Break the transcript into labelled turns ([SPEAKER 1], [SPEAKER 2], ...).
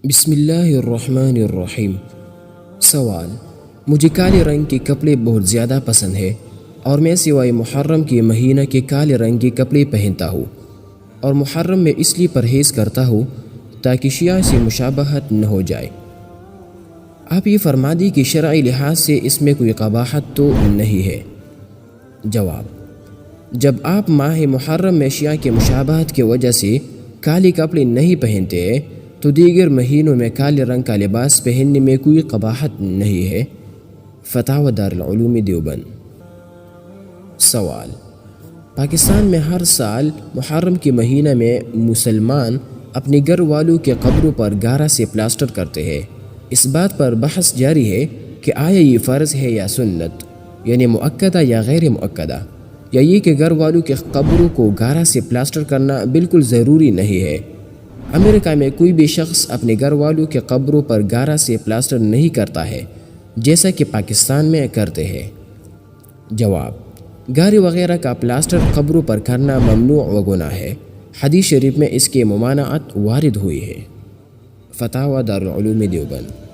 [SPEAKER 1] بسم اللہ الرحمن الرحیم۔ سوال: مجھے کالے رنگ کے کپڑے بہت زیادہ پسند ہے اور میں سوائے محرم کے مہینہ کے کالے رنگ کے کپڑے پہنتا ہوں، اور محرم میں اس لیے پرہیز کرتا ہوں تاکہ شیعہ سے مشابہت نہ ہو جائے۔ آپ یہ فرما دی کہ شرعی لحاظ سے اس میں کوئی قباحت تو نہیں ہے۔ جواب: جب آپ ماہ محرم میں شیعہ کے مشابہت کی وجہ سے کالے کپڑے نہیں پہنتے تو دیگر مہینوں میں کالے رنگ کا لباس پہننے میں کوئی قباحت نہیں ہے۔ فتاوی دارالعلوم دیوبند۔ سوال: پاکستان میں ہر سال محرم کے مہینہ میں مسلمان اپنے گھر والوں کے قبروں پر گارا سے پلاسٹر کرتے ہیں۔ اس بات پر بحث جاری ہے کہ آیا یہ فرض ہے یا سنت، یعنی مؤکدہ یا غیر مؤکدہ، یا یہ کہ گھر والوں کے قبروں کو گارا سے پلاسٹر کرنا بالکل ضروری نہیں ہے۔ امریکہ میں کوئی بھی شخص اپنے گھر والوں کے قبروں پر گارا سے پلاسٹر نہیں کرتا ہے جیسا کہ پاکستان میں کرتے ہیں۔ جواب: گارے وغیرہ کا پلاسٹر قبروں پر کرنا ممنوع و گناہ ہے۔ حدیث شریف میں اس کے ممانعت وارد ہوئی ہے۔ فتاوی دارالعلوم دیوبند۔